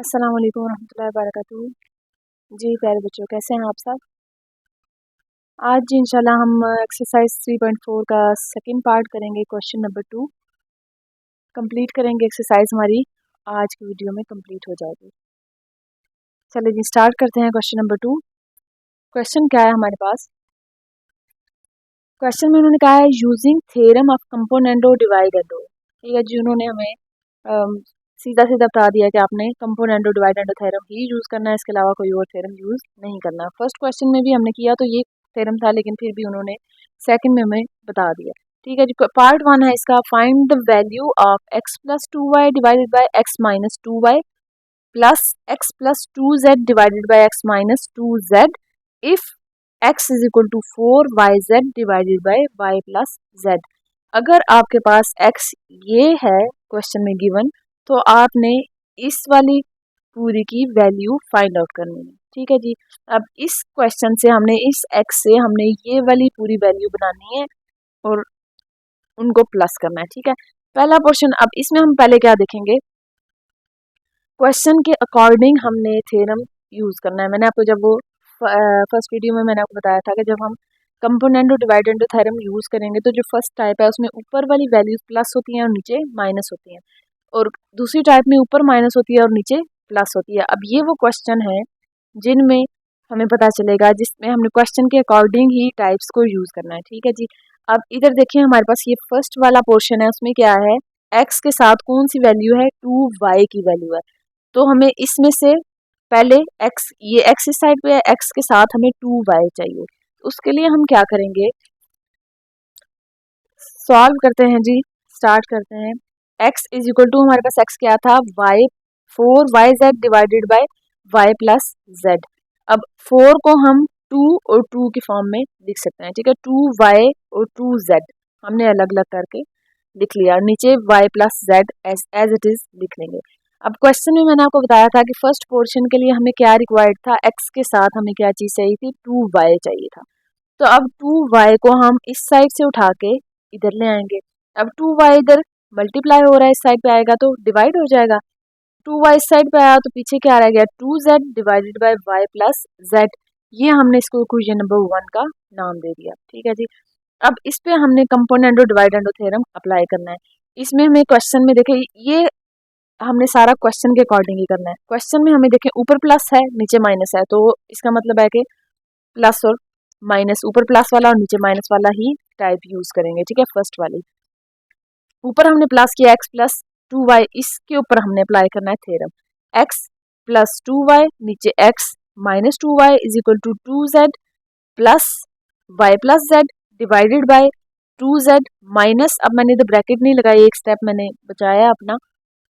अस्सलाम वालेकुम रहमतुल्लाहि व बरकातुहू। जी प्यारे बच्चों, कैसे हैं आप सब। आज जी इंशाल्लाह हम एक्सरसाइज 3.4 का सेकंड पार्ट करेंगे। क्वेश्चन नंबर 2 कंप्लीट करेंगे। एक्सरसाइज हमारी आज की वीडियो में कंप्लीट हो जाएगी। चलिए जी स्टार्ट करते हैं। Question number 2। क्वेश्चन क्या है हमारे पास। क्वेश्चन में उन्होंने कहा है using theorem of componendo dividendo. ठीक है जी, उन्होंने हमें सीधा सीधा बता दिया कि आपने componendo divide and theorem he use करना है, इसके अलावा कोई और थ्योरम यूज़ नहीं करना। फर्स्ट क्वेश्चन में भी हमने किया तो ये थ्योरम था, लेकिन फिर भी उन्होंने सेकंड में हमें बता दिया। ठीक है जी, पार्ट 1 है इसका। Find the value of x plus 2y divided by x minus 2y plus x plus 2z divided by x minus 2z if x is equal to 4yz divided by y plus z। अगर आपके पास x ये है question में given, तो आपने इस वाली पूरी की वैल्यू फाइंड आउट करनी है। ठीक है जी, अब इस क्वेश्चन से हमने इस x से हमने ये वाली पूरी वैल्यू बनानी है और उनको प्लस करना है। ठीक है, पहला पोर्शन। अब इसमें हम पहले क्या देखेंगे, क्वेश्चन के अकॉर्डिंग हमने थ्योरम यूज करना है। मैंने आपको जब वो फर्स्ट वीडियो में मैंने आपको बताया था कि जब हम componendo divide and theorem use करेंगे तो जो फर्स्ट टाइप है उसमें ऊपर वाली वैल्यूज प्लस होती हैं और नीचे माइनस होती हैं, और दूसरी टाइप में ऊपर माइनस होती है और नीचे प्लस होती है। अब ये वो क्वेश्चन है जिनमें हमें पता चलेगा, जिसमें हमने क्वेश्चन के अकॉर्डिंग ही टाइप्स को यूज करना है। ठीक है जी, अब इधर देखिए हमारे पास ये फर्स्ट वाला पोर्शन है, उसमें क्या है, x के साथ कौन सी वैल्यू है, 2y की वैल्यू है। तो हमें इसमें से पहले x, ये x इस साइड पे है, x के साथ हमें 2y चाहिए। उसके लिए हम क्या करेंगे, सॉल्व करते हैं जी, स्टार्ट करते हैं। x इज इक्वल टू, हमारे पास x क्या था, y 4yz divided by y plus z। अब 4 को हम 2 और 2 की फॉर्म में लिख सकते हैं। ठीक है, 2y और 2z हमने अलग अलग करके लिख लिया, नीचे y plus z as it is लिख लेंगे। अब क्वेश्चन में मैंने आपको बताया था कि फर्स्ट पोर्शन के लिए हमें क्या रिक्वायर्ड था, x के साथ हमें क्या चीज़ चाहिए थी, 2y चाहिए था। तो अब 2y को हम इस साइड से उठा के इधर ले आएंगे। अब 2y इधर मल्टीप्लाई हो रहा है, इस साइड पे आएगा तो डिवाइड हो जाएगा। 2y इस साइड पे आया तो पीछे क्या रह गया, 2z divided by y plus z। ये हमने इसको इक्वेशन नंबर 1 का नाम दे दिया। ठीक है जी, अब इस पे हमने componendo divide and theorem apply करना है। इसमें हमें क्वेश्चन में देखें, ये हमने सारा क्वेश्चन के अकॉर्डिंग ही करना है। क्वेश्चन में हमें देखें ऊपर प्लस है नीचे माइनस है, तो इसका मतलब है कि प्लस और माइनस, ऊपर प्लस वाला और नीचे माइनस वाला ही टाइप यूज करेंगे। ठीक है, फर्स्ट वाली, ऊपर हमने प्लस किया x प्लस 2y, इसके ऊपर हमने अप्लाई करना है थ्योरम। x प्लस 2y नीचे x minus 2y is equal to 2z plus y plus z divided by 2z minus, अब मैंने इधर ब्रैकेट नहीं लगाई, एक स्टेप मैंने बचाया अपना,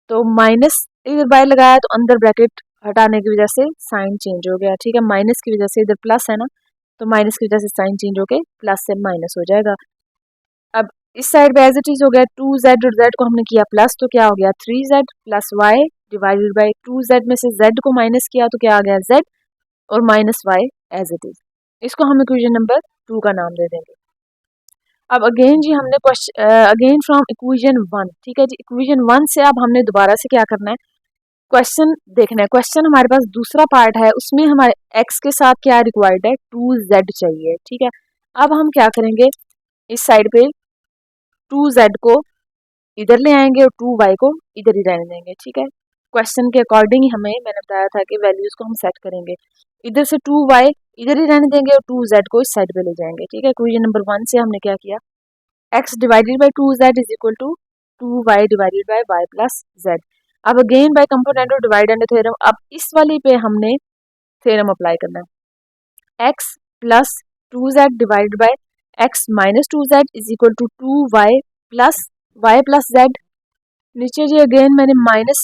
तो माइनस इधर बाय लगाया तो अंदर ब्रैकेट हटाने की वजह से साइन चेंज हो गया। ठीक है, माइनस की वजह से, इधर प्लस है ना, तो माइनस की वजह से साइन चेंज होके प्लस से माइनस हो जाएगा। अब इस साइड पे एज इट इज हो गया, 2z और z को हमने किया प्लस तो क्या हो गया 3z plus y divided by 2z में से z को माइनस किया तो क्या आ गया z और minus y as it is. इसको हम इक्वेशन नंबर 2 का नाम दे देंगे। अब अगेन जी हमने अगेन फ्रॉम इक्वेशन 1। ठीक है जी, इक्वेशन 1 से अब हमने दोबारा से क्या करना है, क्वेश्चन देखना है। क्वेश्चन हमारे पास दूसरा पार्ट है, उसमें हमारे x के साथ क्या रिक्वायर्ड है, 2z चाहिए। ठीक है, अब हम क्या करेंगे, इस साइड पे 2z को इधर ले आएंगे और 2y को इधर ही रहने देंगे। ठीक है, क्वेश्चन के अकॉर्डिंग ही हमें, मैंने बताया था कि वैल्यूज को हम सेट करेंगे। इधर से 2y इधर ही रहने देंगे और 2z को इस साइड पे ले जाएंगे। ठीक है, इक्वेशन नंबर 1 से हमने क्या किया, x divided by 2z is equal to 2y divided by y plus z। अब again by component divide and theorem, अब इस वाली पे हमने थ्योरम अप्लाई करना है। x plus 2z divided by x minus 2z is equal to 2y plus y plus z। नीचे जी अगेन मैंने माइनस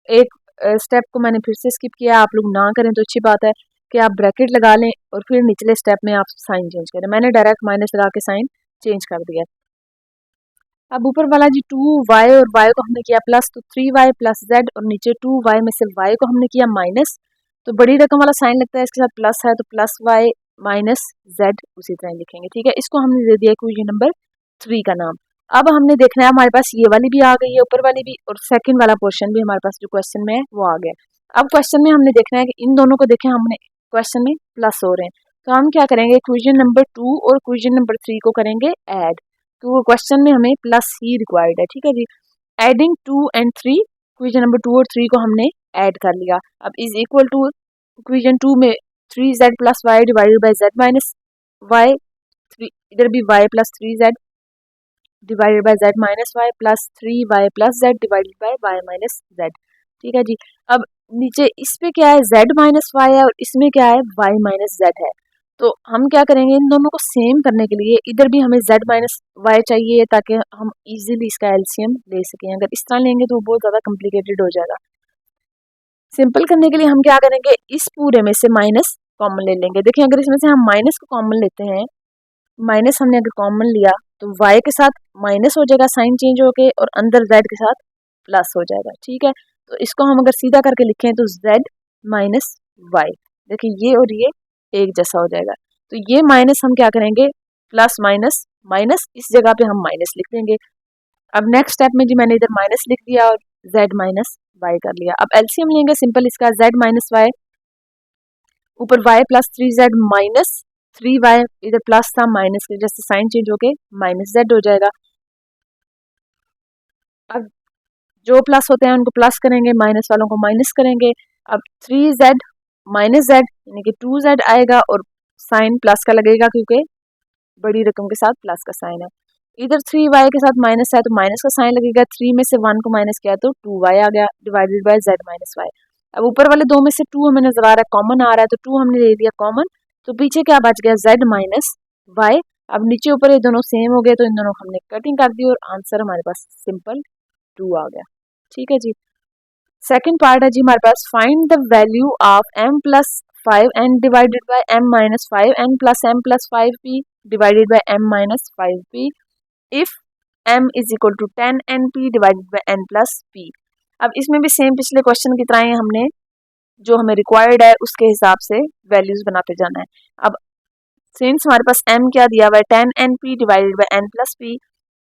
एक स्टेप को मैंने फिर से स्किप किया, आप लोग ना करें तो अच्छी बात है कि आप ब्रैकेट लगा लें और फिर निचले स्टेप में आप साइन चेंज करें। मैंने डायरेक्ट माइनस लगा के साइन चेंज कर दिया। अब ऊपर वाला जी 2y और y को हमने किया प्लस तो 3y प्लस z, और नीचे 2y में से y को हमने किया माइनस, तो बड़ी रकम वाला साइन लगता है, इसके साथ प्लस है तो प्लस y माइनस z उसी तरह लिखेंगे। ठीक है, इसको हमने दे दिया इक्वेशन नंबर 3 का नाम। अब हमने देखना है, हमारे पास ये वाली भी आ गई है ऊपर वाली भी, और सेकंड वाला पोर्शन भी हमारे पास जो क्वेश्चन में है वो आ गया। अब क्वेश्चन में हमने देखना है कि इन दोनों को देखें, हमने क्वेश्चन में प्लस हो रहे हैं, तो हम क्या करेंगे, इक्वेशन नंबर 2 और इक्वेशन नंबर 3 को करेंगे ऐड, क्योंकि क्वेश्चन में हमें प्लस ही रिक्वायर्ड है। ठीक है जी, एडिंग 2 एंड 3, इक्वेशन नंबर 2 और 3 को हमने ऐड कर लिया। अब इज इक्वल टू इक्वेशन 2 में 3z plus y divided by z minus y, इधर भी y plus 3z divided by z minus y plus 3y plus z divided by y minus z। ठीक है जी, अब नीचे इस पे क्या है, z माइनस वाई है और इसमें क्या है, y माइनस z है। तो हम क्या करेंगे, इन दोनों को सेम करने के लिए इधर भी हमें z माइनस वाई चाहिए ताकि हम इजीली इसका एलसीएम ले सकें। अगर इस तरह लेंगे तो वो बहुत ज़्यादा कॉम्प्लिकेटेड हो जाएगा। सिंपल करने के लिए हम क्या करेंगे, इस पूरे में से माइनस कॉमन ले लेंगे। देखिए अगर इसमें से हम माइनस को कॉमन लेते हैं, माइनस हमने अगर कॉमन लिया तो y के साथ माइनस हो जाएगा साइन चेंज होके, और अंदर z के साथ प्लस हो जाएगा। ठीक है, तो इसको हम अगर सीधा करके लिखें तो z माइनस वाई, देखिए ये और ये एक जैसा हो जाएगा। तो ये माइनस हम क्या करेंगे, प्लस माइनस माइनस, इस जगह पे हम माइनस लिख देंगे। अब नेक्स्ट स्टेप में जी मैंने इधर माइनस लिख दिया और z माइनस वाई कर लिया। अब एलसीएम लेंगे सिंपल इसका, z माइनस वाई ऊपर y plus 3z minus 3y, इधर प्लस था माइनस की वजह से साइन चेंज होके माइनस z हो जाएगा। अब जो प्लस होते हैं उनको प्लस करेंगे, माइनस वालों को माइनस करेंगे। अब 3z माइनस z यानी कि 2z आएगा और साइन प्लस का लगेगा क्योंकि बड़ी रकम के साथ प्लस का साइन है। इधर 3y के साथ माइनस है तो माइनस का साइन लगेगा, 3 में से 1 को माइनस किया तो 2y आ गया divided by z minus y. अब ऊपर वाले दो में से 2 हमें नजर आ रहा है कॉमन आ रहा है, तो 2 हमने ले लिया कॉमन, तो पीछे क्या बच गया, z माइनस वाई। अब नीचे ऊपर ये दोनों सेम हो गए तो इन दोनों को हमने कटिंग कर दी और आंसर हमारे पास सिंपल 2 आ गया। ठीक है जी, सेकंड पार्ट है जी हमारे पास, find the value of m plus 5n divided by m minus 5n plus m plus 5p divided by m minus 5p if m is equal to 10np divided by n plus p। अब इसमें भी same पिछले question की तरह ही हमने जो हमें required है उसके हिसाब से वैल्यूज बनाते जाना है। अब सिंस हमारे पास m क्या दिया हुआ है, 10np divided by n plus p,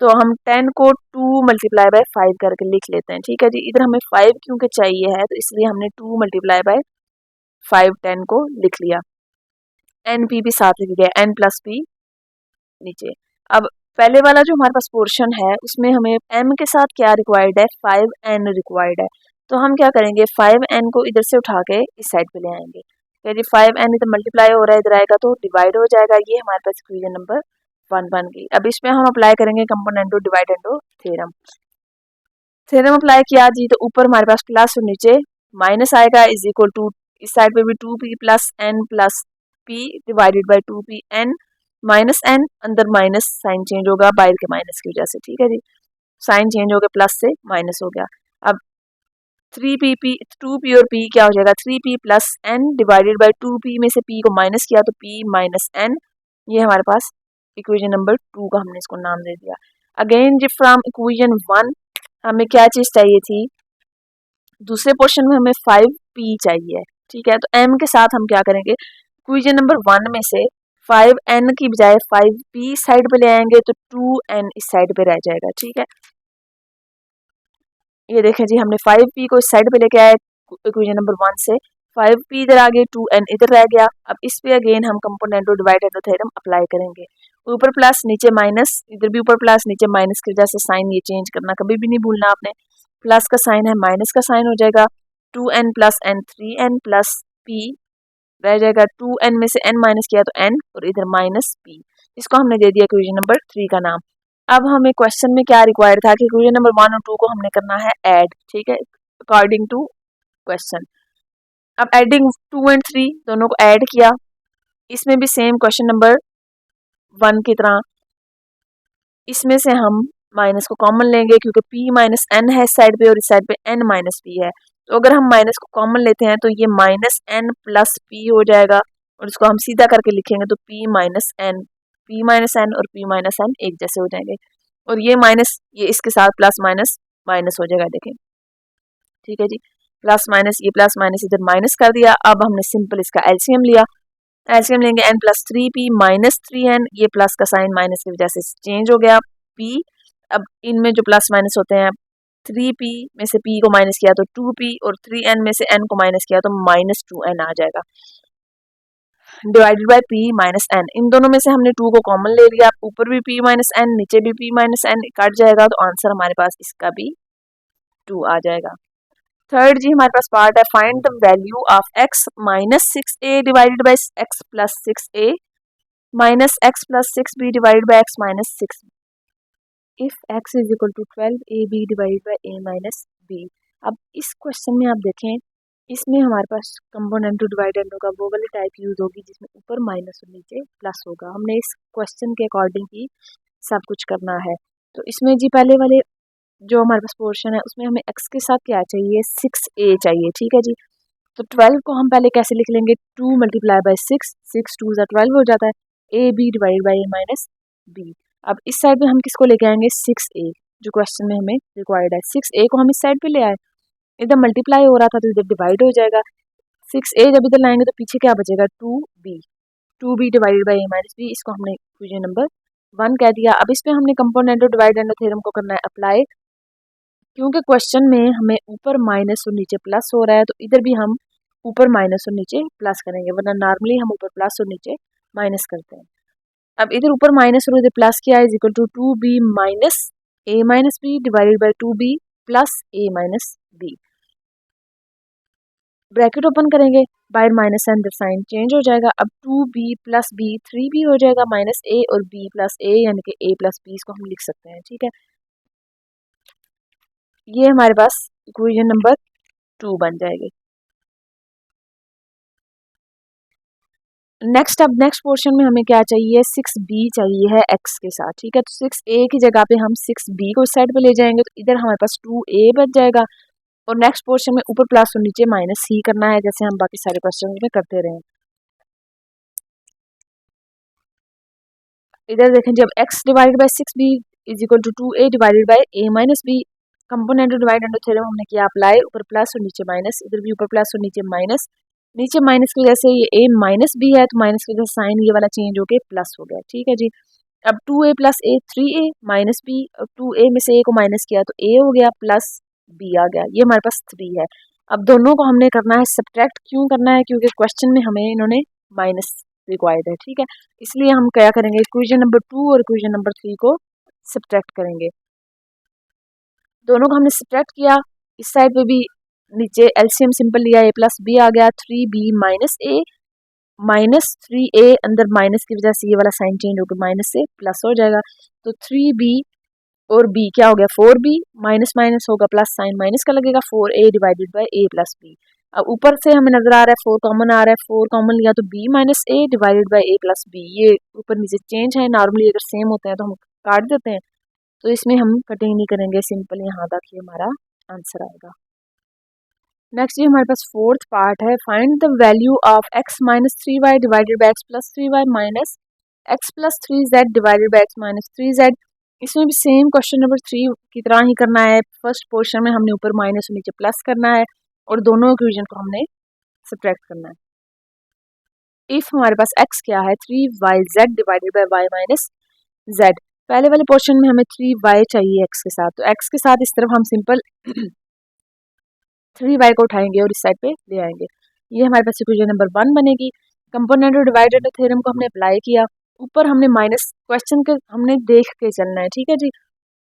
तो हम 10 को 2 मल्टीप्लाई बाय 5 करके लिख लेते हैं। ठीक है जी, इधर हमें 5 क्योंकि चाहिए है तो इसलिए हमने 2 मल्टीप्लाई बाय 5 10 को लिख लिया, एन पी भी साथ लिख दिया, एन प्लस पी नीचे। अब पहले वाला जो हमारे पास पोर्शन है उसमें हमें m के साथ क्या रिक्वायर्ड है, 5n रिक्वायर्ड है। तो हम क्या करेंगे, 5n को इधर से उठा के इस साइड पे ले आएंगे। यदि 5n इधर मल्टीप्लाई हो रहा है इधर आएगा तो डिवाइड हो जाएगा। ये हमारे पास इक्वेशन नंबर 1 बन गई। अब इसमें हम अप्लाई करेंगे कंपोनेंटो डिवाइडेंडो थ्योरम। थ्योरम अप्लाई किया जी तो ऊपर हमारे पास प्लस और नीचे माइनस आएगा, इज इक्वल टू इस साइड पे भी 2p plus n plus p divided by 2p n minus n, अंदर माइनस साइन चेंज होगा बाहर के माइनस की वजह से। ठीक है जी, साइन चेंज हो गया, प्लस से माइनस हो गया। अब 3p 2p और p क्या हो जाएगा, 3p plus n divided by 2p में से p को माइनस किया तो p माइनस n। ये हमारे पास इक्वेशन नंबर 2 का हमने इसको नाम दे दिया। अगेन जी फ्रॉम इक्वेशन 1 हमें क्या चीज़ चाहिए थी, दूसरे पोर्शन में हमें 5p चाहिए। ठीक है, तो m के साथ हम क्या करेंगे, इक्वेशन नंबर 1 में से 5n की बजाय 5p साइड पे ले आएंगे तो 2n इस साइड पे रह जाएगा। ठीक है, ये देखें जी हमने 5p को इस साइड पे लेके आए इक्वेशन नंबर 1 से, 5p इधर आ गए, 2n इधर रह गया। अब इस पे अगेन हम कंपोनेंटो डिवाइडेंडो थ्योरम अप्लाई करेंगे, ऊपर प्लस नीचे माइनस, इधर भी ऊपर प्लस नीचे माइनस की वजह से साइन ये चेंज करना कभी भी नहीं भूलना आपने। प्लस का साइन है माइनस का साइन हो जाएगा, 2n plus n 3n plus p रह जाएगा, 2n में से n माइनस किया तो n और इधर माइनस p। इसको हमने दे दिया इक्वेशन नंबर 3 का नाम। अब हमें क्वेश्चन में क्या रिक्वायर था कि इक्वेशन नंबर 1 और 2 को हमने करना है ऐड। ठीक है, अकॉर्डिंग टू क्वेश्चन। अब एडिंग 2 एंड 3 दोनों को ऐड किया, इसमें भी सेम क्वेश्चन नंबर 1 की तरह इसमें से हम माइनस को कॉमन लेंगे क्योंकि p माइनस n है इस साइड पे और इस साइड पे n माइनस p है। तो अगर हम माइनस को कॉमन लेते हैं तो ये माइनस n प्लस p हो जाएगा और इसको हम सीधा करके लिखेंगे तो p माइनस n और p माइनस n एक जैसे हो जाएंगे, और ये माइनस ये इसके साथ प्लस माइनस माइनस हो जाएगा। देखें, ठीक है जी, प्लस माइनस ये प्लस माइनस इधर माइनस कर दिया। अब हमने सिंपल इसका एलसीएम लिया, एलसीएम लेंगे n plus 3p minus 3n, ये प्लस का साइन माइनस की वजह से चेंज हो गया p। अब इनमें जो प्लस माइनस होते हैं 3p में से p को माइनस किया तो 2p और 3n में से n को माइनस किया तो -2n आ जाएगा, divided by p minus n। इन दोनों में से हमने 2 को कॉमन ले लिया, ऊपर भी p माइनस n नीचे भी p माइनस n कट जाएगा, तो आंसर हमारे पास इसका भी 2 आ जाएगा। थर्ड जी हमारे पास पार्ट है, find the value of x minus 6a divided by x plus 6a minus x plus 6b divided by x minus 6b if x is equal to 12ab divided by a minus b। अब इस question में आप देखें, इसमें हमारे पास component to dividend होगा, वो वाली टाइप यूज होगी जिसमें ऊपर माइनस और नीचे प्लस होगा। हमने इस क्वेश्चन के अकॉर्डिंग ही सब कुछ करना है। तो इसमें जी पहले वाले जो हमारे पास पोर्शन है उसमें हमें x के साथ क्या चाहिए, 6a चाहिए, ठीक है जी। तो 12 को हम पहले कैसे लिख लेंगे, 2 मल्टीप्लाई बाय 6, 6 2 12 हो जाता है, a b divide by a minus b। अब इस साइड में हम किसको लेके आएंगे, 6a जो क्वेश्चन में हमें रिक्वायर्ड है, 6a को हम इस साइड पे ले आए, इधर मल्टीप्लाई हो रहा था तो इधर डिवाइड हो जाएगा, 6a जब इधर लाएंगे तो पीछे क्या बचेगा, 2b divided by a minus b। इसको हमने इक्वेशन नंबर 1 कह दिया। अब इसमें हमने कंपोनेंट ऑफ डिवाइडेंड थ्योरम को करना है अप्लाई, क्योंकि क्वेश्चन में हमें ऊपर माइनस और नीचे प्लस हो रहा है, तो इधर भी हम ऊपर माइनस और नीचे प्लस करेंगे, वरना नॉर्मली हम ऊपर प्लस और नीचे माइनस करते हैं। अब इधर ऊपर माइनस और इधर प्लस किया है, is equal to 2b minus a minus b divided by 2b plus a minus b। Bracket open करेंगे, बाय माइनस अंदर साइन चेंज हो जाएगा। अब 2b प्लस b 3b हो जाएगा, माइनस a और b प्लस a यानी कि a प्लस b इसको हम लिख सकते हैं, ठीक है। ये हमारे पास इक्वेशन नंबर 2 बन जाएगी। नेक्स्ट अब नेक्स्ट पोर्शन में हमें क्या चाहिए, 6b चाहिए है x के साथ, ठीक है। तो 6a की जगह पे हम 6b को इस साइड पे ले जाएंगे, तो इधर हमारे पास 2a बच जाएगा, और नेक्स्ट पोर्शन में ऊपर प्लस और नीचे माइनस ही करना है, जैसे हम बाकी सारे क्वेश्चन में करते रहे। इधर देखें, जब x divided by 6b is equal to 2a divided by a minus b, component dividend theorem हमने किया अप्लाई, ऊपर प्लस और नीचे माइनस, इधर भी ऊपर प्लस और नीचे माइनस, नीचे माइनस की वजह से ये a माइनस b है, तो माइनस की वजह से साइन ये वाला चेंज होके प्लस हो गया, ठीक है जी। अब 2a plus a 3a minus b, अब 2a में से a को माइनस किया तो a हो गया प्लस b आ गया, ये हमारे पास 3 है। अब दोनों को हमने करना है सब्ट्रैक्ट, क्यों करना है, क्योंकि क्वेश्चन में हमें इन्होंने माइनस रिक्वायर्ड है, ठीक है। इसलिए हम क्या करेंगे, इक्वेशन नंबर 2 और इक्वेशन नंबर 3 को सब्ट्रैक्ट करेंगे। दोनों को हमने सब्ट्रैक्ट किया, इस साइड पे भी नीचे एलसीएम सिंपल लिया, a प्लस b आ गया, 3b minus a minus 3a, अंदर माइनस की वजह से ये वाला साइन चेंज होकर माइनस से प्लस हो जाएगा, तो 3b और b क्या हो गया, 4b माइनस माइनस होगा प्लस, साइन माइनस का लगेगा, 4a divided by a plus b। अब ऊपर से हमें नजर आ रहा है 4 कॉमन आ रहा है, 4 कॉमन लिया तो b minus a divided by a plus b, ये ऊपर नीचे चेंज है, नॉर्मली अगर सेम होते हैं तो हम काट देते हैं, तो इसमें हम कटिंग नहीं करेंगे, सिंपल यहाँ तक ही हमारा आंसर आएगा। नेक्स्ट ये हमारे पास फोर्थ पार्ट है, find the value of x minus 3y divided by x plus 3y minus x plus 3z divided by x minus 3z। इसमें भी सेम क्वेश्चन नंबर 3 की तरह ही करना है, फर्स्ट पोर्शन में हमने ऊपर माइनस और नीचे प्लस करना है, और दोनों इक्वेशन को हमने सब्ट्रैक्ट करना है। इफ हमारे पास x क्या है, 3yz divided by y minus z, पहले वाले पोर्शन में हमें 3y चाहिए x के साथ, तो x के साथ इस तरफ हम सिंपल 3y को उठाएंगे और इस साइड पे ले आएंगे, ये हमारे पास इक्वेशन नंबर 1 बनेगी। कंपोनेंट ऑफ डिवाइडेड थ्योरम को हमने अप्लाई किया, ऊपर हमने माइनस, क्वेश्चन के हमने देख के चलना है, ठीक है जी।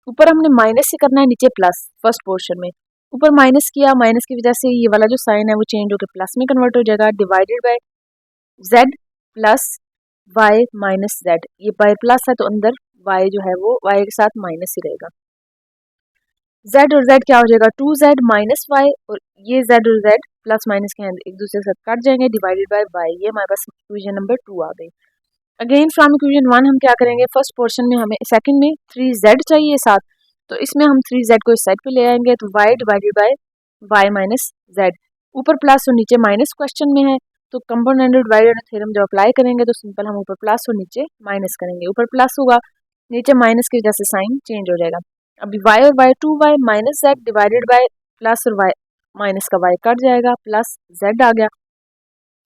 ऊपर हमने माइनस से करना है, नीचे प्लस, फर्स्ट पोर्शन में ऊपर माइनस किया, माइनस की वजह से ये वाला जो साइन है वो चेंज होकर प्लस में कन्वर्ट हो जाएगा, divided by z plus y minus z, ये बाय प्लस है तो अंदर y जो है वो y के साथ माइनस ही रहेगा, z और z क्या हो जाएगा, 2z माइनस वाई, और ये z और z प्लस माइनस के एक दूसरे के साथ कट जाएंगे, डिवाइडेड बाय y, ये हमारे पास इक्वेशन नंबर 2 आ गई। अगेन फ्रॉम इक्वेशन 1 हम क्या करेंगे, फर्स्ट पोर्शन में हमें सेकंड में 3z चाहिए साथ, तो इसमें हम 3z को इस साइड पे ले आएंगे, तो y divided by y minus z, ऊपर प्लस और नीचे माइनस क्वेश्चन में है, तो कंपोनेंट डिवाइडेड थ्योरम जब अप्लाई करेंगे तो सिंपल हम ऊपर प्लस और नीचे माइनस करेंगे, ऊपर प्लस होगा, नीचे माइनस की वजह से साइन चेंज हो जाएगा। अभी y और y 2y minus z divided bye plus और y माइनस का y कट जाएगा, प्लस z आ गया,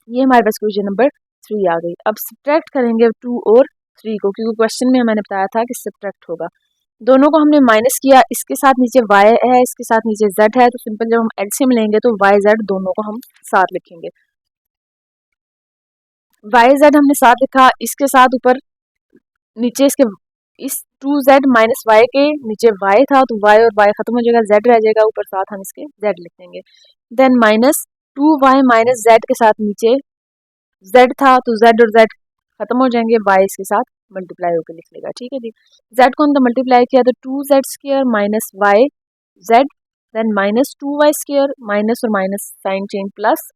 ये हमारे पास इक्वेशन नंबर 3 आ गई। अब सब्ट्रैक्ट करेंगे 2 और 3 को, क्योंकि क्वेश्चन में मैंने बताया था कि सब्ट्रैक्ट होगा। दोनों को हमने माइनस किया, इसके साथ नीचे y है, इसके साथ नीचे z है, तो सिंपल जब हम एलसीएम लेंगे तो y z दोनों को हम साथ लिखेंगे। y z हमने साथ लिखा, इसके साथ ऊपर नीचे इसके इस 2z माइनस वाई के नीचे y था तो y और y खत्म हो जाएगा, z रह जाएगा ऊपर, साथ हम इसके z लिख देंगे। Then minus 2y minus z के साथ नीचे z था तो z और z खत्म हो जाएंगे, y इसके साथ मल्टीप्लाई होकर लिख लेगा। ठीक है जी, z को हमने मल्टीप्लाई किया तो 2z square minus y z, then minus 2y square minus और minus sign change plus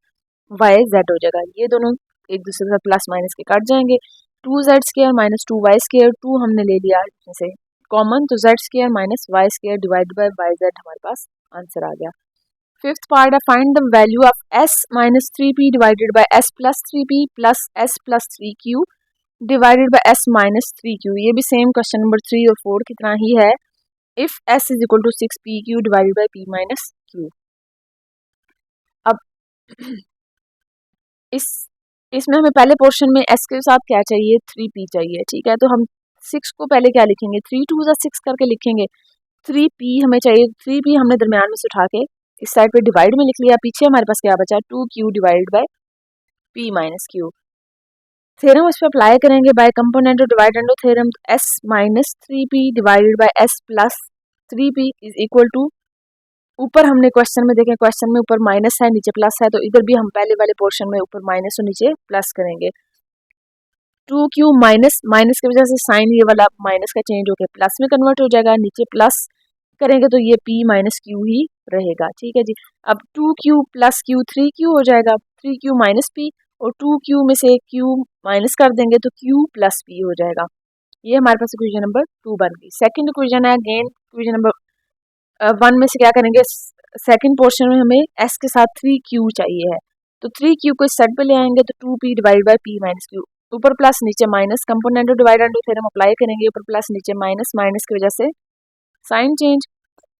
y z हो जाएगा। ये दोनों एक दूसरे से प्लस माइनस के कट जाएंगे। 2z square minus 2y square, 2 हमने ले लिया जैसे कॉमन, तो z square minus y square divide by yz हमारे पास आंसर आ गया। फिफ्थ पार्ट है find the value of s minus 3p divided by s plus 3p plus s plus 3q divided by s minus 3q। ये भी same question number 3 और 4 की तरह ही है। If s is equal to 6pq divided by p minus q। अब इसमें हमें पहले पोर्शन में s के साथ क्या चाहिए, 3p चाहिए। ठीक है, तो हम 6 को पहले क्या लिखेंगे, 3 2 6 करके लिखेंगे। 3p हमें चाहिए, 3p हमने दरमियान में से उठा के इस साइड पे डिवाइड में लिख लिया, पीछे हमारे पास क्या बचा, 2q divide by p minus q। Theorem इस पे अप्लाई करेंगे बाय कंपोनेंट और dividend theorem, s minus 3p divided by s plus 3p is equal to, ऊपर हमने क्वेश्चन में देखें, क्वेश्चन में ऊपर माइनस है नीचे प्लस है, तो इधर भी हम पहले वाले पोर्शन में ऊपर माइनस और नीचे प्लस करेंगे। 2q माइनस, माइनस की वजह से साइन ये वाला माइनस का चेंज होकर प्लस में कन्वर्ट हो जाएगा, नीचे प्लस करेंगे तो ये p माइनस q ही रहेगा। ठीक है जी, अब 2q प्लस q 3q हो जाएगा, 3q माइनस p और 2q में से q माइनस कर देंगे तो q प्लस p हो जाएगा। ये हमारे पास इक्वेशन नंबर 2 बन गई। सेकंड इक्वेशन है अगेन इक्वेशन नंबर 1 में से क्या करेंगे, सेकंड पोर्शन में हमें s के साथ 3q चाहिए है, तो 3q को इस साइड पे ले आएंगे तो 2p divide by p minus q, ऊपर प्लस नीचे माइनस, कंपोनेंट डिवाइड एंड फिर हम अप्लाई करेंगे, ऊपर प्लस नीचे माइनस, माइनस की वजह से साइन चेंज,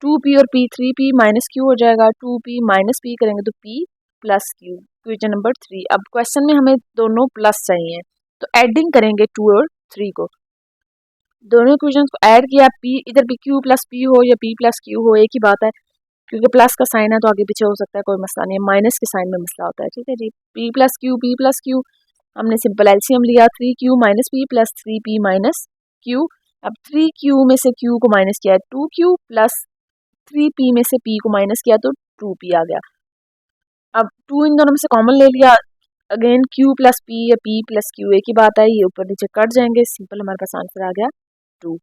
2p और p 3p माइनस q हो जाएगा, 2p माइनस p करेंगे तो p plus q। Question number 3, अब क्वेश्चन में हमें दोनों प्लस चाहिए तो एडिंग करेंगे 2 और 3 को, दोनों इक्वेशंस को ऐड किया, p इधर भी q प्लस p हो या p प्लस q हो एक ही बात है, क्योंकि प्लस का साइन है तो आगे पीछे हो सकता है, कोई मसला नहीं है, माइनस के साइन में मसला होता है। ठीक है जी, p प्लस q हमने सिंपल एलसीएम लिया, 3q minus p plus 3p minus q। अब 3q में से q को माइनस किया 2q प्लस 3p में से p को माइनस किया तो 2p आ गया। अब 2 इन दोनों में से कॉमन ले लिया, अगेन q प्लस p या p प्लस q एक ही बात है, ये ऊपर नीचे कट जाएंगे, सिंपल हमारे पास आंसर आ गया 2।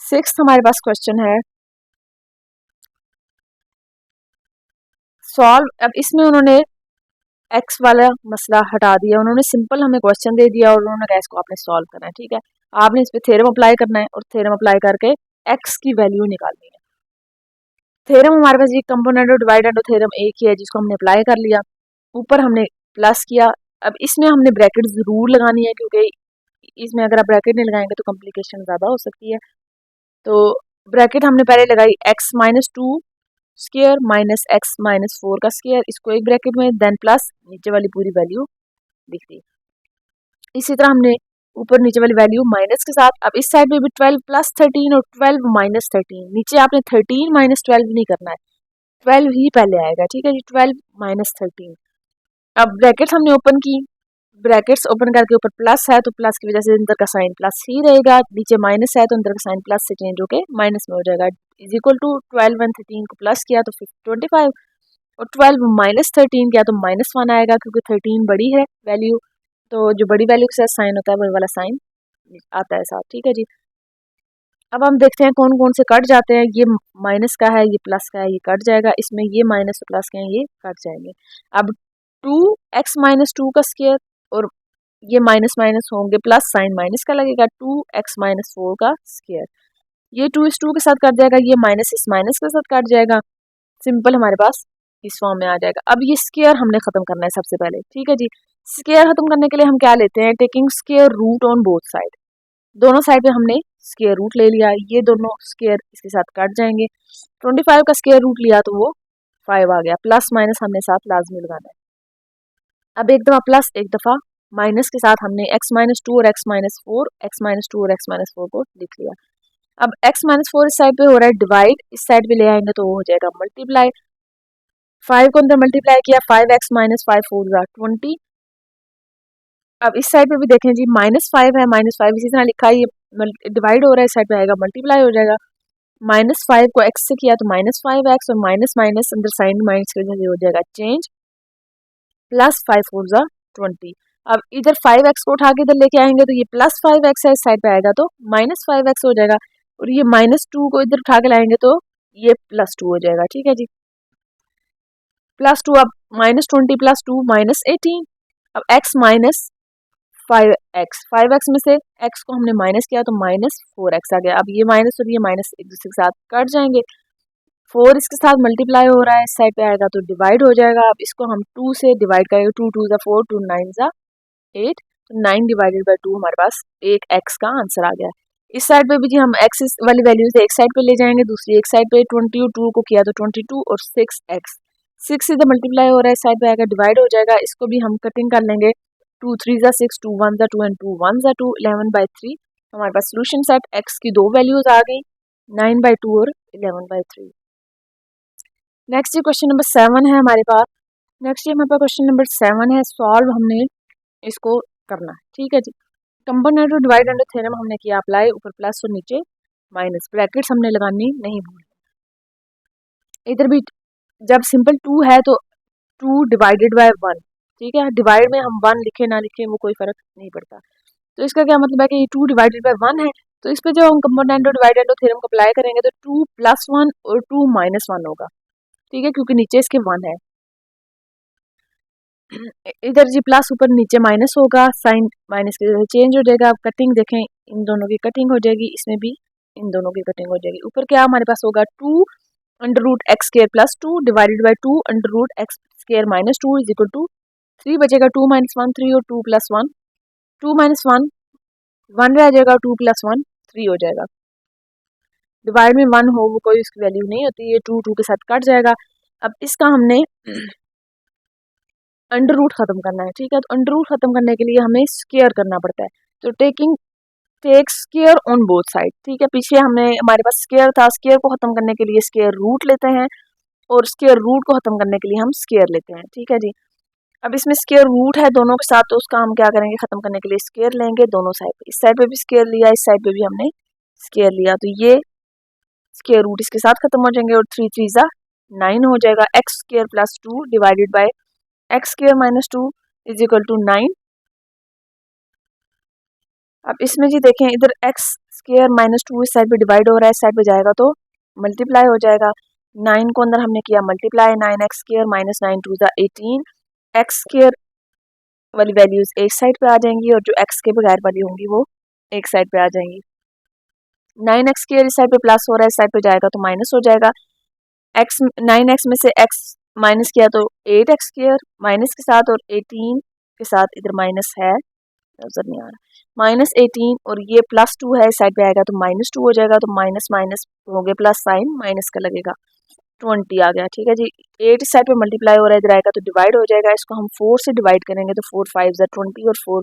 सिक्स्थ हमारे पास क्वेश्चन है सॉल्व। अब इसमें उन्होंने x वाला मसला हटा दिया, उन्होंने सिंपल हमें क्वेश्चन दे दिया और उन्होंने कहा इसको आपने सॉल्व करना है। ठीक है, आपने इस पे थ्योरम अप्लाई करना है और थ्योरम अप्लाई करके x की वैल्यू निकालनी है। थ्योरम हमारे पास ये कंपोनेंट और डिवाइडेंड थ्योरम एक ही है जिसको हमने अप्लाई कर लिया, ऊपर हमने प्लस किया। अब इसमें हमने ब्रैकेट ज़रूर लगानी है क्योंकि इसमें अगर आप ब्रैकेट नहीं लगाएंगे तो कॉम्प्लिकेशन ज़्यादा हो सकती है, तो ब्रैकेट हमने पहले लगाई x minus 2 square minus x minus 4 का स्क्वायर, इसको एक ब्रैकेट में, देन प्लस नीचे वाली पूरी वैल्यू लिख दी। इसी तरह हमने ऊपर नीचे वाली वैल्यू माइनस के साथ, अब इस साइड पे भी 12 प्लस 13 और 12 माइनस 13, नीचे आपने 13 माइनस 12 नहीं करना है, 12 ही पहले आएगा। ठीक है जी, 12 माइनस 13। अब ब्रैकेट्स हमने ओपन की, ब्रैकेट्स ओपन करके ऊपर प्लस है तो प्लस की वजह से अंदर का साइन प्लस ही रहेगा, नीचे माइनस है तो अंदर का साइन प्लस से चेंज होके माइनस में हो जाएगा, इज इक्वल टू 12 एंड 13 को प्लस किया तो 25 और 12 माइनस 13 किया तो -1 आएगा, क्योंकि 13 बड़ी है वैल्यू, तो जो बड़ी वैल्यू के साथ साइन होता है वो वाला साइन आता है साथ। ठीक है जी, अब हम देखते हैं कौन कौन से कट जाते हैं, ये माइनस का है, ये प्लस का है, ये कट जाएगा, इसमें ये माइनस और प्लस के हैं, ये कट जाएंगे। अब 2x माइनस 2 का स्क्वायर और ये माइनस माइनस होंगे, प्लस साइन माइनस का लगेगा, 2x माइनस 4 का स्क्वायर, ये 2 इस 2 के साथ कट जाएगा, ये माइनस इस माइनस के साथ कट जाएगा, सिंपल हमारे पास इस फॉर्म में आ जाएगा। अब ये स्क्वायर हमने खत्म करना है सबसे पहले। ठीक है जी, स्क्वायर खत्म करने के लिए हम क्या लेते हैं, taking square root on both side, दोनों साइड पे हमने स्क्वायर रूट ले लिया, ये दोनों स्क्वायर इसके साथ कट जाएंगे, 25 का स्क्वायर रूट लिया तो वो 5 आ गया, प्लस माइनस हमने साथ लाजमी लगाना है। अब एक दफ़ा प्लस एक दफ़ा माइनस के साथ हमने x माइनस 2 और x माइनस 4 x माइनस 2 और x माइनस 4 को लिख लिया। अब x माइनस 4 इस साइड पे हो रहा है डिवाइड, इस साइड पे ले आएंगे तो वो हो जाएगा मल्टीप्लाई। 5 को अंदर मल्टीप्लाई किया, 5x माइनस 5 4 20। अब इस साइड पे भी देखें जी, -5 है, -5 इसी तरह लिखा है, ये डिवाइड हो रहा है, इस साइड पे आएगा मल्टीप्लाई हो जाएगा। -5 को x से किया तो -5x, और माइनस माइनस अंदर साइन माइनस के वजह से हो जाएगा चेंज, प्लस 5 4 20। अब इधर 5x को उठा के इधर लेके आएंगे तो ये +5x है, इस साइड पे आएगा तो -5x हो जाएगा, और ये -2 को इधर उठा के लाएंगे तो ये +2 हो जाएगा। ठीक है जी, +2। अब -20 + 2 -18। अब x माइनस 5x में से x को हमने माइनस किया तो -4x आ गया। अब ये माइनस और ये माइनस एक दूसरे के साथ कट जाएंगे, 4 इसके साथ मल्टीप्लाई हो रहा है, इस साइड पे आएगा तो डिवाइड हो जाएगा। अब इसको हम 2 से डिवाइड करेंगे, 2 2 4, 2 9 8, तो 9 डिवाइडेड बाई 2 हमारे पास एक x का आंसर आ गया। इस साइड पे भी जी हम x वाली वैल्यू से एक साइड पे ले जाएंगे, दूसरी एक साइड पे 22 को किया तो 22 और 6x, 6 इधर मल्टीप्लाई हो रहा है, इस साइड पे आएगा डिवाइड हो जाएगा। इसको भी हम कटिंग कर लेंगे, 2 3 6, 2 1 2 एंड 2 1 2, 11/3। हमारे पास सोल्यूशन सेट x की दो वैल्यूज आ गई, 9/2 और 11/3। नेक्स्ट ये क्वेश्चन नंबर 7 है हमारे पास। नेक्स्ट ये हमारे पास क्वेश्चन नंबर 7 है, सॉल्व हमने इसको करना है। ठीक है जी, कंपोनेंट डिवाइड एंड थ्योरम हमने किया अप्लाई, ऊपर प्लस और नीचे माइनस, ब्रैकेट्स हमने लगानी नहीं भूल। इधर भी जब सिंपल 2 है तो 2 डिवाइडेड बाय 1, ठीक है, डिवाइड में हम 1 लिखे ना लिखे वो कोई फर्क नहीं पड़ता। तो इसका क्या मतलब है कि ये 2 डिवाइडेड बाय 1 है, तो इस पे जब हम कंपोनेंट डिवाइड एंड थ्योरम को अप्लाई करेंगे तो 2 + 1 और 2 - 1 होगा। ठीक है, क्योंकि नीचे इसके 1 है, इधर जी प्लस ऊपर नीचे माइनस होगा, साइन माइनस की चेंज हो जाएगा। अब कटिंग देखें, इन दोनों की कटिंग हो जाएगी, इसमें भी इन दोनों की कटिंग हो जाएगी। ऊपर क्या हमारे पास होगा 2 √x² + 2 divided by 2 √x² - 2 is equal to 3 बचेगा, 2 - 1 3 और 2 + 1 2 - 1 1 रह जाएगा, 2 + 1 3 हो जाएगा। डिवाइड में 1 हो वो कोई उसकी वैल्यू नहीं होती, ये 2 2 के साथ कट जाएगा। अब इसका हमने अंडर रूट खत्म करना है। ठीक है, तो अंडर रूट खत्म करने के लिए हमें स्क्वायर करना पड़ता है, तो take square on both side. ठीक है, पीछे हमारे पास स्क्वायर था, स्क्वायर को खत्म करने के लिए स्क्वायर रूट लेते हैं, और स्क्वायर रूट को खत्म करने के लिए हम स्क्वायर लेते हैं। ठीक है जी, अब इसमें स्क्वायर रूट है दोनों के साथ, तो उसका हम क्या करेंगे, खत्म करने के लिए स्क्वायर लेंगे दोनों साइड पे। इस साइड पे भी स्क्वायर लिया, इस साइड पे भी हमने स्क्वायर लिया, तो ये स्क्वायर रूट इसके साथ खत्म हो जाएंगे, और 3 3 9 हो जाएगा। x² + 2 divided by x² - 2 is equal to 9। अब इसमें जी देखें, इधर x² - 2 इस साइड पे डिवाइड हो रहा है, इस साइड पे जाएगा तो मल्टीप्लाई हो जाएगा। 9 को अंदर हमने किया मल्टीप्लाई, 9x² - 9 2 18, x² वाली वैल्यूज एक साइड पे आ जाएंगी, और जो x के बगैर वाली होंगी वो एक साइड पे आ जाएंगी। 9x² इस साइड पे प्लस हो रहा है, इस साइड पे जाएगा तो माइनस हो जाएगा। 9x में से x माइनस किया तो 8x² माइनस के साथ, और 18 के साथ इधर माइनस है, नजर नहीं आ रहा, -18, और ये +2 है, इस साइड पे आएगा तो -2 हो जाएगा, तो माइनस माइनस हो गए प्लस, साइन माइनस का लगेगा, 20 आ गया। ठीक है जी, 8 इस साइड पे मल्टीप्लाई हो रहा है, इधर आएगा तो डिवाइड हो जाएगा। इसको हम 4 से डिवाइड करेंगे तो 4 5 20 और 4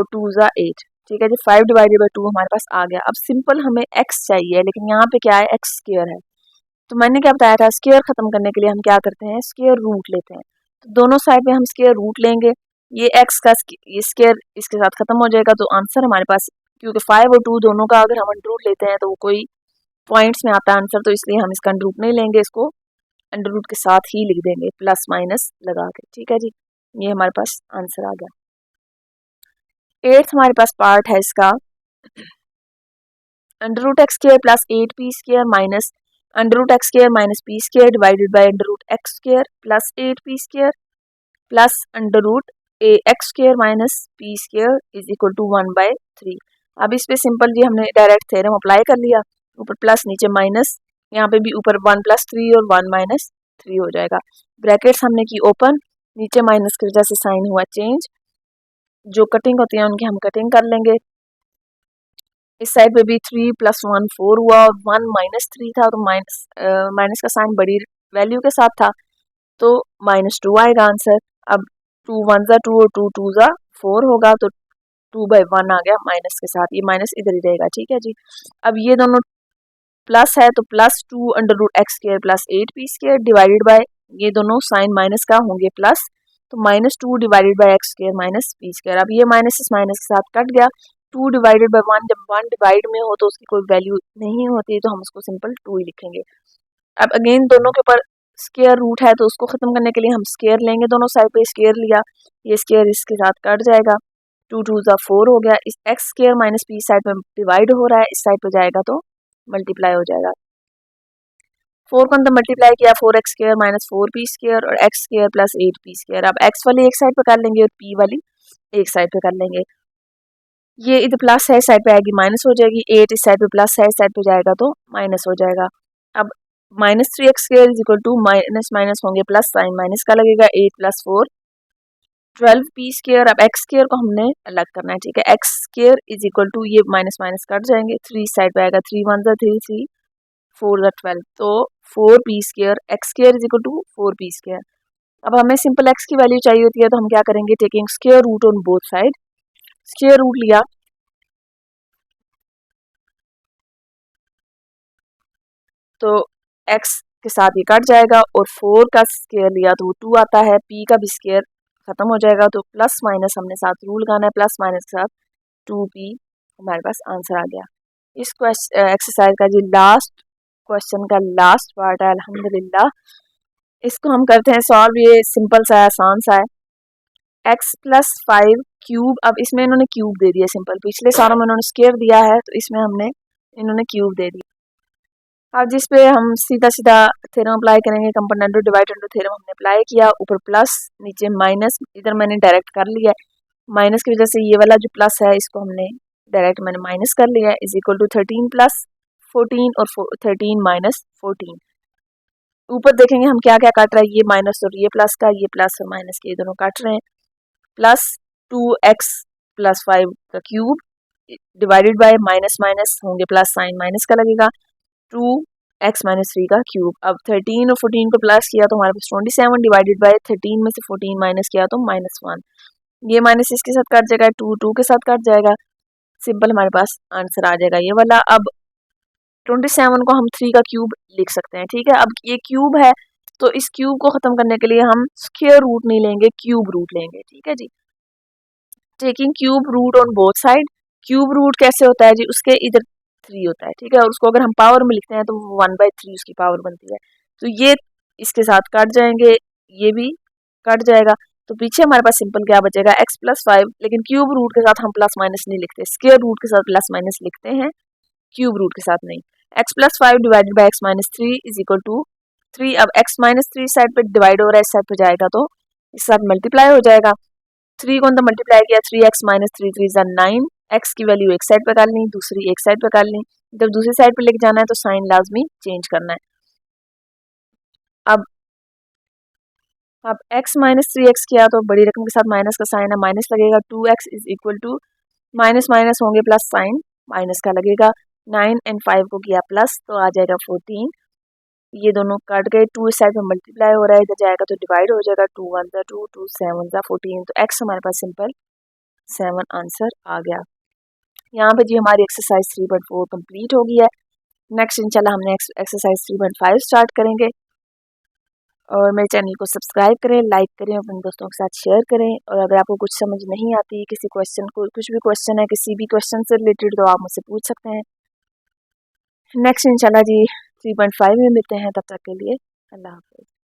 2 8। ठीक है जी, 5 डिवाइडेड बाई 2 हमारे पास आ गया। अब सिंपल हमें x चाहिए, लेकिन यहाँ पे क्या है, x² है, तो मैंने क्या बताया था, स्क्वायर खत्म करने के लिए हम क्या करते हैं, स्क्वायर रूट लेते हैं। तो दोनों साइड पे हम स्क्वायर रूट लेंगे, ये x का ये स्क्वायर इसके साथ खत्म हो जाएगा, तो आंसर हमारे पास, क्योंकि 5 और 2 दोनों का अगर हम अंडर रूट लेते हैं तो वो कोई पॉइंट्स में आता है आंसर, तो इसलिए हम इसका अंडर रूट नहीं लेंगे, इसको अंडर रूट के साथ ही लिख देंगे प्लस माइनस लगा के। ठीक है जी, ये हमारे पास आंसर आ गया। 8th हमारे पास पार्ट है इसका, √x² + 8p² minus √x² - p² divided by √x² + 8p² plus √ax² - p² is equal to 1/3। अब इस पे सिंपल जी हमने डायरेक्ट थ्योरम अप्लाई कर लिया, ऊपर प्लस नीचे माइनस, यहाँ पे भी ऊपर 1 + 3 और 1 - 3 हो जाएगा। ब्रैकेट्स हमने की ओपन, नीचे माइनस की वजह से साइन हुआ चेंज, जो कटिंग होती है उनकी हम कटिंग कर लेंगे। इस साइड पे भी 3 + 1 4 हुआ, और 1 - 3 था, तो माइनस का साइन बड़ी वैल्यू के साथ था, तो -2 आएगा आंसर। अब 2 1 2 और 2 2 4 होगा, तो 2/1 आ गया माइनस के साथ, ये माइनस इधर ही रहेगा, ठीक है जी। अब ये दोनों प्लस है तो +2 √x² plus 8p² divided by ये दोनों साइन माइनस का होंगे प्लस, तो -2 divided by x² minus p²। अब ये माइनस इस माइनस के साथ कट गया। 2 डिवाइडेड बाय 1, जब 1 डिवाइड में हो तो उसकी कोई वैल्यू नहीं होती, तो हम उसको सिंपल 2 ही लिखेंगे। अब अगेन दोनों के ऊपर स्क्वायर रूट है, तो उसको ख़त्म करने के लिए हम स्क्वायर लेंगे, दोनों साइड पे स्क्वायर लिया, ये स्क्वायर इसके साथ कट जाएगा, 2 2 ज़ा 4 हो गया। इस x² माइनस p साइड में डिवाइड हो रहा है, इस साइड पे जाएगा तो मल्टीप्लाई हो जाएगा। 4 को अंदर मल्टीप्लाई किया, 4x² माइनस 4p² और x² प्लस 8p²। अब x वाली एक साइड पे कर लेंगे और p वाली एक साइड पे कर लेंगे। ये इधर प्लस है, इस साइड पे आएगी माइनस हो जाएगी, 8 इस साइड पे प्लस है, इस साइड पे जाएगा तो माइनस हो जाएगा। अब -3x² is equal to minus minus होंगे प्लस, साइन माइनस का लगेगा, 8 + 4 12p²। अब x² को हमने अलग करना है, ठीक है। x² इज इक्वल टू ये माइनस माइनस कट जाएंगे, 3 साइड पे आएगा, 3 1 ज़ा 3 3 4 ज़ा 12, तो 4p², x² is equal to 4p²। अब हमें सिंपल x की वैल्यू चाहिए होती है, तो हम क्या करेंगे, taking square root on both side, square root लिया तो x के साथ ये कट जाएगा, और 4 का स्क्वायर लिया तो वो 2 आता है, p का भी स्क्वायर खत्म हो जाएगा, तो प्लस माइनस हमने साथ रूल लगाना है, प्लस माइनस के साथ 2p हमारे पास आंसर आ गया। इस एक्सरसाइज का जी लास्ट क्वेश्चन का लास्ट पार्ट है, अल्हम्दुलिल्लाह। इसको हम करते हैं सॉल्व, ये सिंपल सा है, आसान सा है। x + 5 क्यूब, अब इसमें इन्होंने क्यूब दे दिया सिंपल, पिछले सारों में इन्होंने स्क्वायर दिया है, तो इसमें हमने इन्होंने क्यूब दे दिया। अब जिस पे हम सीधा सीधा थ्योरम अप्लाई करेंगे, कंपोनेंट डिवाइड इनटू थ्योरम हमने अप्लाई किया, ऊपर प्लस नीचे माइनस, इधर मैंने डायरेक्ट कर लिया है, माइनस की वजह से ये वाला जो प्लस है इसको हमने डायरेक्ट मैंने माइनस कर लिया है, इज इक्वल टू 13 + 14 और 13 - 14। ऊपर देखेंगे हम क्या क्या काट रहा है, ये माइनस और ये प्लस का, ये प्लस और माइनस के ये दोनों काट रहे हैं, प्लस 2x + 5 का cube divided by minus minus होंगे प्लस, साइन माइनस का लगेगा, 2x - 3 का क्यूब। अब 13 और 14 को प्लस किया तो हमारे पास 27 डिवाइडेड बाय 13 में से 14 माइनस किया तो -1, ये माइनस इसके साथ कट जाएगा, 2 2 के साथ कट जाएगा, सिंपल हमारे पास आंसर आ जाएगा ये वाला। अब 27 को हम 3 का क्यूब लिख सकते हैं, ठीक है। अब ये क्यूब है, तो इस क्यूब को ख़त्म करने के लिए हम स्क्वायर रूट नहीं लेंगे, क्यूब रूट लेंगे, ठीक है जी। Taking cube root on both side, cube root कैसे होता है जी, उसके इधर 3 होता है, ठीक है, और उसको अगर हम पावर में लिखते हैं तो 1/3 उसकी पावर बनती है, तो ये इसके साथ कट जाएंगे, ये भी कट जाएगा, तो पीछे हमारे पास सिंपल क्या बचेगा, x + 5, लेकिन क्यूब रूट के साथ हम प्लस माइनस नहीं लिखते, स्क्वायर रूट के साथ प्लस माइनस लिखते हैं, क्यूब रूट के साथ नहीं। x + 5 divided by x - 3 is equal to 3। अब x - 3 साइड पे डिवाइड हो रहा है, इस साइड पे जाएगा तो इस साथ मल्टीप्लाई हो जाएगा, 3 को अंदर मल्टीप्लाई किया, 3x - 3 3 ज़ा 9, x की वैल्यू एक साइड पे कर ली, दूसरी एक साइड पे कर ली, जब दूसरी साइड पे लेके जाना है तो साइन लाजमी चेंज करना है। अब x - 3x किया तो बड़ी रकम के साथ माइनस का साइन है, माइनस लगेगा, 2x is equal to minus minus होंगे प्लस, साइन माइनस का लगेगा, 9 और 5 को किया प्लस तो आ जाएगा 14, ये दोनों कट गए, 2 इस साइड में मल्टीप्लाई हो रहा है, इधर जाएगा तो डिवाइड हो जाएगा, 2 1 ज़ा 2 2 7 ज़ा 14, तो x हमारे पास सिंपल 7 आंसर आ गया। यहाँ पे जी हमारी एक्सरसाइज 3.4 कंप्लीट हो गई है। नेक्स्ट इंशाल्लाह हमने एक्सरसाइज 3.5 स्टार्ट करेंगे, और मेरे चैनल को सब्सक्राइब करें, लाइक करें, अपने दोस्तों के साथ शेयर करें, और अगर आपको कुछ समझ नहीं आती, किसी क्वेश्चन को कुछ भी क्वेश्चन है किसी भी क्वेश्चन से रिलेटेड, तो आप मुझसे पूछ सकते हैं। नेक्स्ट इंशाल्लाह जी 3.5 में मिलते हैं, तब तक के लिए अल्लाह हाफ़िज़।